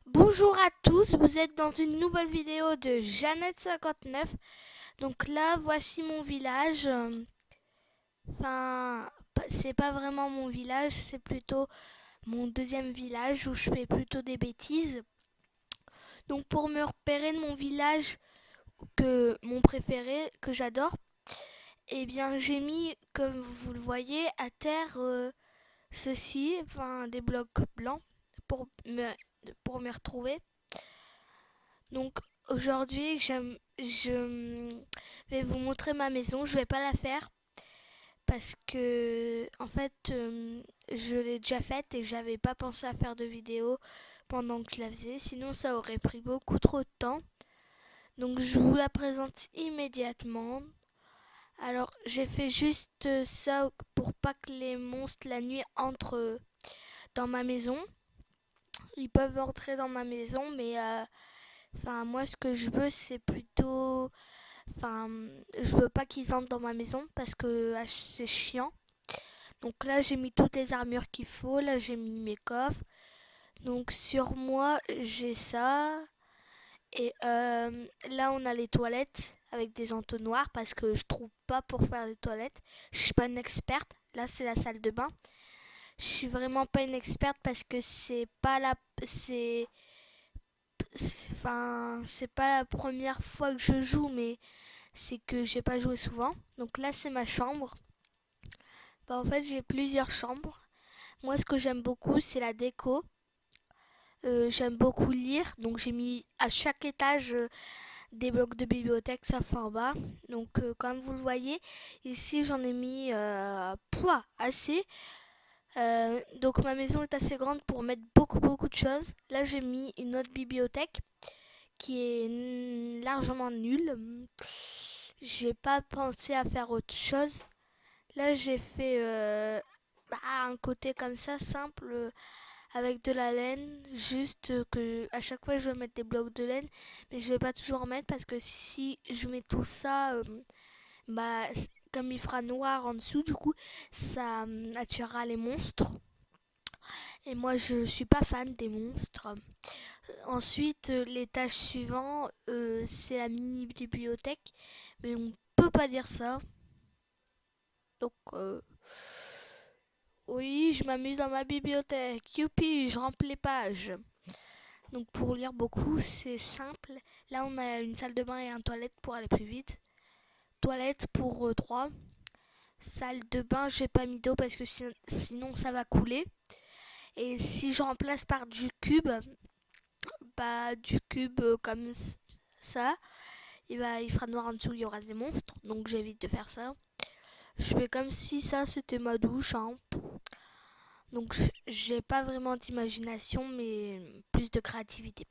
Bonjour à tous, vous êtes dans une nouvelle vidéo de Jeannette59. Donc là, voici mon village. C'est pas vraiment mon village, c'est plutôt mon deuxième village où je fais plutôt des bêtises. Donc pour me repérer de mon village, que mon préféré, que j'adore, eh bien j'ai mis, comme vous le voyez, à terre ceci, des blocs blancs pour pour me retrouver. Donc aujourd'hui, je vais vous montrer ma maison. Je vais pas la faire parce que en fait, je l'ai déjà faite et j'avais pas pensé à faire de vidéo pendant que je la faisais. Sinon, ça aurait pris beaucoup trop de temps. Donc je vous la présente immédiatement. Alors j'ai fait juste ça pour pas que les monstres la nuit entrent dans ma maison. Ils peuvent entrer dans ma maison, mais moi ce que je veux c'est plutôt Enfin, je veux pas qu'ils entrent dans ma maison parce que c'est chiant. Donc là, j'ai mis toutes les armures qu'il faut. Là, j'ai mis mes coffres. Donc sur moi, j'ai ça. Et là, on a les toilettes avec des entonnoirs parce que je trouve pas pour faire des toilettes. Je suis pas une experte. Là, c'est la salle de bain. Je suis vraiment pas une experte parce que c'est pas la c'est pas la première fois que je joue, mais c'est que j'ai pas joué souvent. Donc là, c'est ma chambre. En fait, j'ai plusieurs chambres. Moi, ce que j'aime beaucoup, c'est la déco. J'aime beaucoup lire, donc j'ai mis à chaque étage des blocs de bibliothèque, ça fait en bas. Donc, comme vous le voyez, ici j'en ai mis assez. Donc, ma maison est assez grande pour mettre beaucoup de choses. Là, j'ai mis une autre bibliothèque qui est largement nulle. J'ai pas pensé à faire autre chose. Là, j'ai fait un côté comme ça, simple, avec de la laine. Juste que à chaque fois, je vais mettre des blocs de laine, mais je vais pas toujours en mettre parce que si je mets tout ça, comme il fera noir en dessous, du coup, ça attirera les monstres. Et moi, je suis pas fan des monstres. Ensuite, l'étage suivant, c'est la mini bibliothèque, mais on peut pas dire ça. Donc, oui, je m'amuse dans ma bibliothèque. Youpi, je remplis les pages. Donc pour lire beaucoup, c'est simple. Là, on a une salle de bain et une toilette pour aller plus vite. Toilette pour 3. Salle de bain, j'ai pas mis d'eau parce que sinon ça va couler. Et si je remplace par du cube, du cube comme ça, il fera noir en dessous, il y aura des monstres. Donc j'évite de faire ça. Je fais comme si ça c'était ma douche, hein. Donc j'ai pas vraiment d'imagination, mais plus de créativité.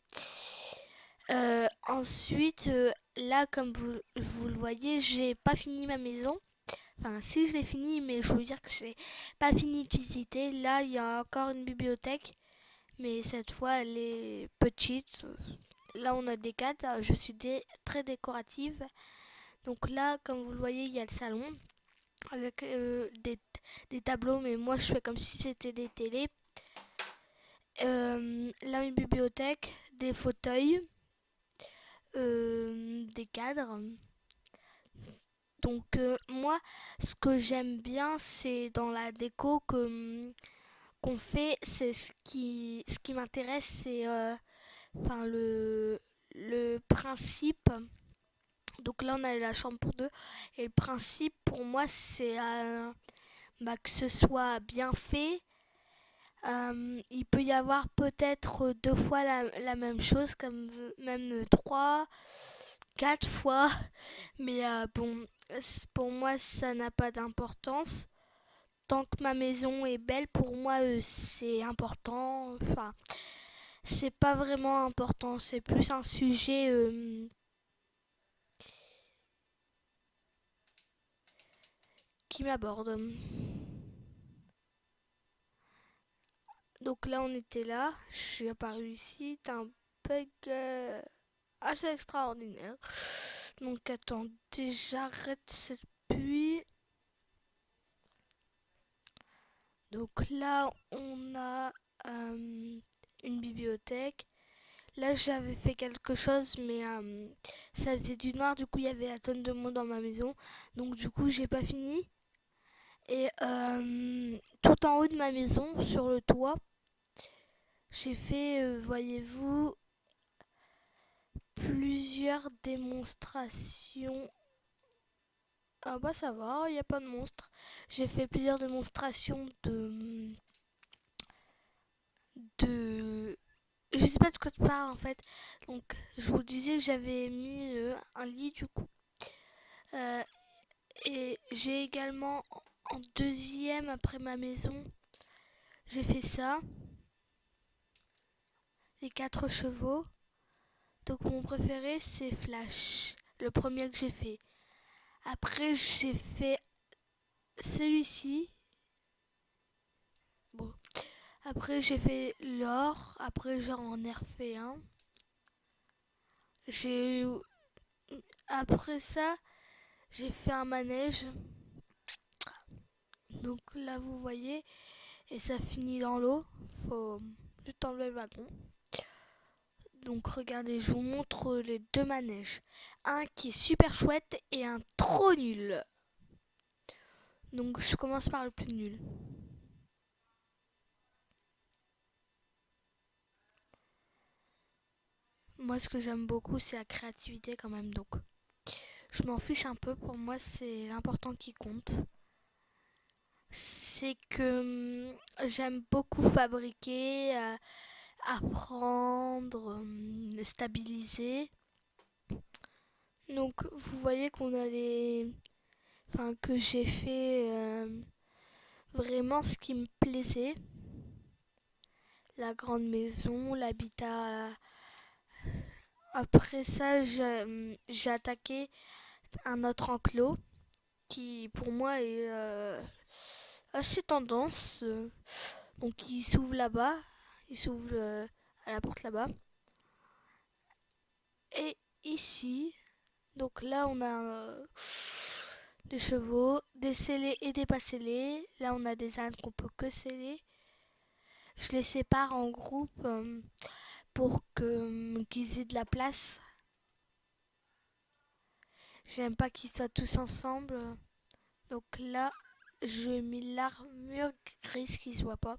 Ensuite, là, comme vous le voyez, j'ai pas fini ma maison. Enfin, si je l'ai fini, mais je veux dire que j'ai pas fini de visiter. Là, il y a encore une bibliothèque, mais cette fois, elle est petite. Là, on a des cadres. Je suis très décorative. Donc là, comme vous le voyez, il y a le salon avec des tableaux, mais moi, je fais comme si c'était des télés. Là, une bibliothèque, des fauteuils, des cadres. Donc moi, ce que j'aime bien, c'est dans la déco qu'on fait, c'est ce qui m'intéresse, c'est le principe. Donc là, on a la chambre pour deux. Et le principe, pour moi, c'est que ce soit bien fait. Il peut y avoir peut-être deux fois la même chose, comme même trois, quatre fois. Mais bon, pour moi, ça n'a pas d'importance. Tant que ma maison est belle, pour moi, c'est important. Enfin, c'est pas vraiment important. C'est plus un sujet qui m'aborde. Donc là, on était là. Je suis apparu ici. T'as un bug assez extraordinaire. Donc attendez, j'arrête cette pluie. Donc là, on a une bibliothèque. Là, j'avais fait quelque chose, mais ça faisait du noir. Du coup, il y avait la tonne de monde dans ma maison. Donc, du coup, j'ai pas fini. Et tout en haut de ma maison, sur le toit, j'ai fait, voyez-vous, plusieurs démonstrations. Ah bah ça va, il n'y a pas de monstre. J'ai fait plusieurs démonstrations de... Je sais pas de quoi tu parles en fait. Donc je vous disais que j'avais mis un lit du coup. Euh, et j'ai également en deuxième après ma maison, j'ai fait ça. Les 4 chevaux. Donc mon préféré c'est Flash. Le premier que j'ai fait. Après j'ai fait celui-ci. Bon. Après j'ai fait l'or. Après j'en ai refait un. J'ai Après ça, j'ai fait un manège. Donc là, vous voyez, et ça finit dans l'eau. Faut juste enlever le wagon. Donc regardez, je vous montre les deux manèges. Un qui est super chouette et un trop nul. Donc je commence par le plus nul. Moi, ce que j'aime beaucoup, c'est la créativité quand même. Donc je m'en fiche un peu. Pour moi, c'est l'important qui compte. C'est que j'aime beaucoup fabriquer, apprendre, stabiliser. Donc vous voyez qu'on a les... Enfin que j'ai fait vraiment ce qui me plaisait. La grande maison, l'habitat. Après ça, j'ai attaqué un autre enclos qui pour moi est assez tendance. Donc il s'ouvre là-bas, il s'ouvre à la porte là-bas. Et ici, donc là on a des chevaux, des scellés et des pas scellés. Là on a des ânes qu'on peut que sceller. Je les sépare en groupes pour qu'ils aient de la place. J'aime pas qu'ils soient tous ensemble. Donc là, je mets l'armure grise qui se voit pas.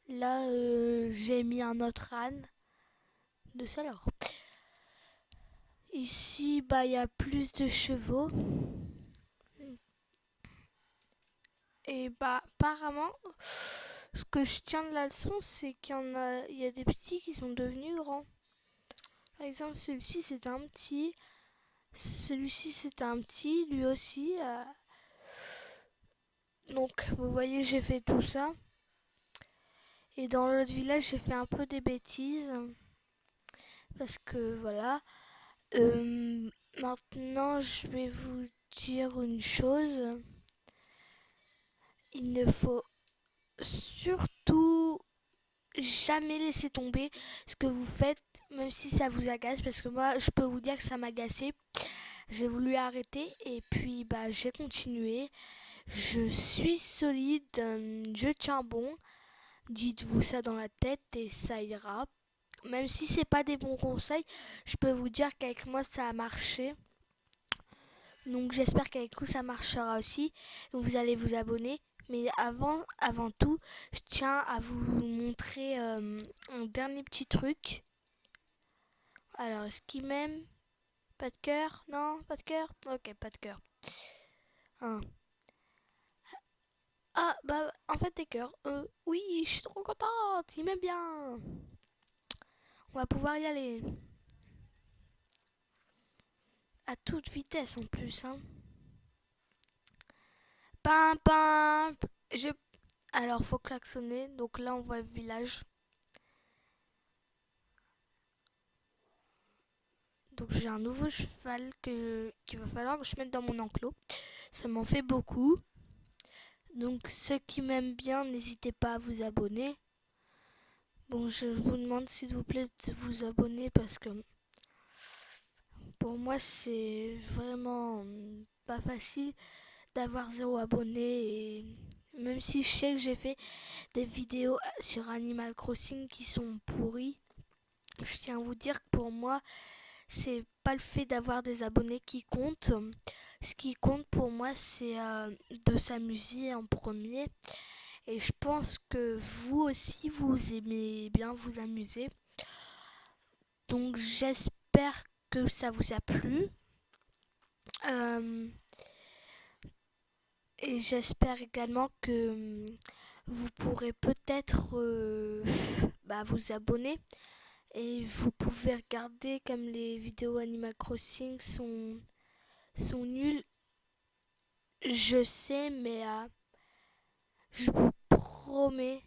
Là, j'ai mis un autre âne de ça alors. Ici, bah, il y a plus de chevaux. Et bah, apparemment, ce que je tiens de la leçon, c'est il y a des petits qui sont devenus grands. Par exemple, celui-ci, c'est un petit. Celui-ci, c'est un petit, lui aussi. Donc, vous voyez, j'ai fait tout ça. Et dans l'autre village, j'ai fait un peu des bêtises. Parce que, voilà. Maintenant, je vais vous dire une chose. Il ne faut surtout jamais laisser tomber ce que vous faites, même si ça vous agace. Parce que moi, je peux vous dire que ça m'agaçait. J'ai voulu arrêter et puis bah, j'ai continué. Je suis solide, je tiens bon. Dites-vous ça dans la tête et ça ira. Même si c'est pas des bons conseils, je peux vous dire qu'avec moi ça a marché. Donc j'espère qu'avec vous ça marchera aussi. Vous allez vous abonner. Mais avant tout, je tiens à vous montrer un dernier petit truc. Alors, est-ce qu'il m'aime? Pas de cœur? Non, pas de cœur? Ok, pas de cœur. Hein. Ah, bah, en fait, des cœurs. Oui, je suis trop contente. Il m'aime bien. On va pouvoir y aller. À toute vitesse en plus, hein. Pim, pim. Alors, faut klaxonner. Donc là, on voit le village. Donc j'ai un nouveau cheval qu'il va falloir que je mette dans mon enclos. Ça m'en fait beaucoup. Donc ceux qui m'aiment bien, n'hésitez pas à vous abonner. Bon, je vous demande s'il vous plaît de vous abonner parce que pour moi c'est vraiment pas facile d'avoir 0 abonné. Et même si je sais que j'ai fait des vidéos sur Animal Crossing qui sont pourries, je tiens à vous dire que pour moi, c'est pas le fait d'avoir des abonnés qui compte. Ce qui compte pour moi, c'est de s'amuser en premier. Et je pense que vous aussi, vous aimez bien vous amuser. Donc j'espère que ça vous a plu. Euh, et j'espère également que vous pourrez peut-être vous abonner. Et vous pouvez regarder comme les vidéos Animal Crossing sont nulles. Je sais, mais je vous promets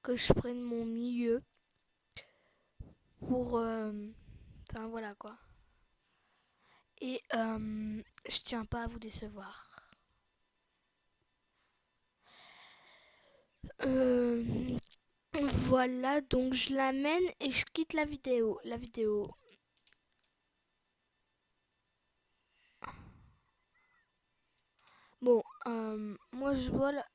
que je prenne mon mieux pour... Enfin voilà quoi. Et je tiens pas à vous décevoir. Euh, voilà, donc je l'amène et je quitte la vidéo. Bon, moi je vois là.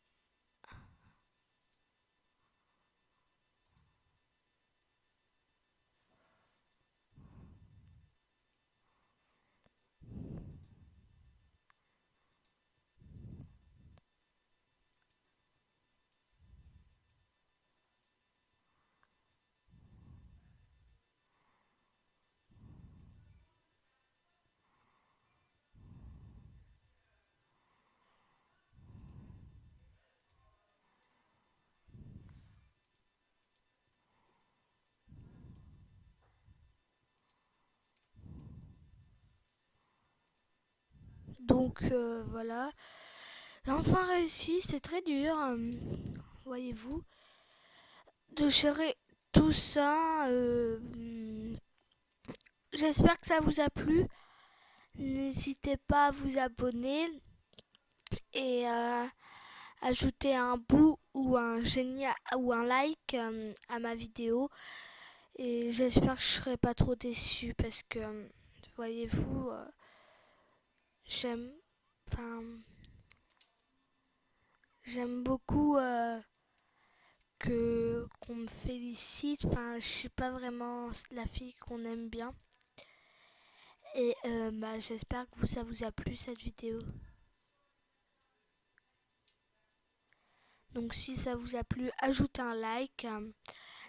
Donc voilà. J'ai enfin réussi, c'est très dur, voyez-vous, de gérer tout ça. J'espère que ça vous a plu. N'hésitez pas à vous abonner et ajouter un bout ou un génie ou un like à ma vidéo. Et j'espère que je serai pas trop déçue parce que, voyez-vous, j'aime, enfin, j'aime beaucoup que qu'on me félicite. Enfin, je suis pas vraiment la fille qu'on aime bien. Et j'espère que ça vous a plu cette vidéo. Donc si ça vous a plu, ajoutez un like.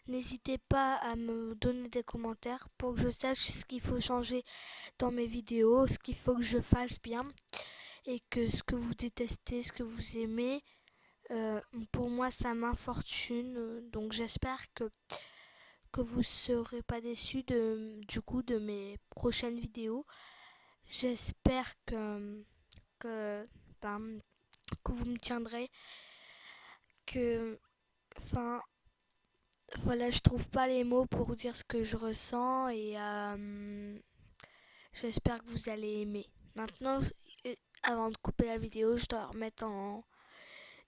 N'hésitez pas à me donner des commentaires pour que je sache ce qu'il faut changer dans mes vidéos, ce qu'il faut que je fasse bien et que ce que vous détestez, ce que vous aimez, pour moi ça m'infortune. Donc j'espère que vous ne serez pas déçus du coup de mes prochaines vidéos. J'espère que, ben, que vous me tiendrez, que, enfin, voilà, je trouve pas les mots pour dire ce que je ressens et j'espère que vous allez aimer. Maintenant, avant de couper la vidéo, je dois remettre en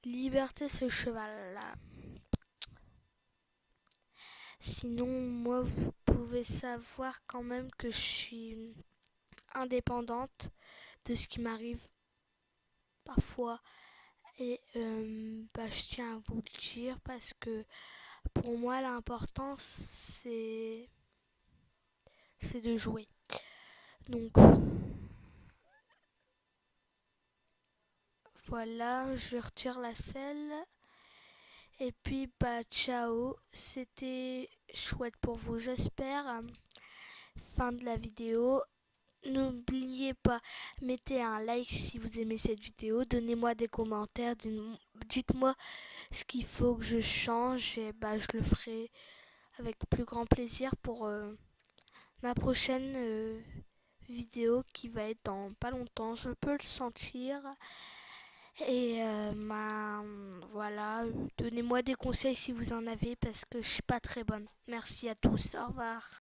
liberté ce cheval-là. Sinon, moi, vous pouvez savoir quand même que je suis indépendante de ce qui m'arrive parfois. Et je tiens à vous le dire parce que pour moi, l'important, c'est de jouer. Donc, voilà, je retire la selle. Et puis, ciao. C'était chouette pour vous, j'espère. Fin de la vidéo. N'oubliez pas, mettez un like si vous aimez cette vidéo. Donnez-moi des commentaires. Dites-moi ce qu'il faut que je change. Et je le ferai avec plus grand plaisir pour ma prochaine vidéo qui va être dans pas longtemps. Je peux le sentir. Et voilà, donnez-moi des conseils si vous en avez parce que je suis pas très bonne. Merci à tous, au revoir.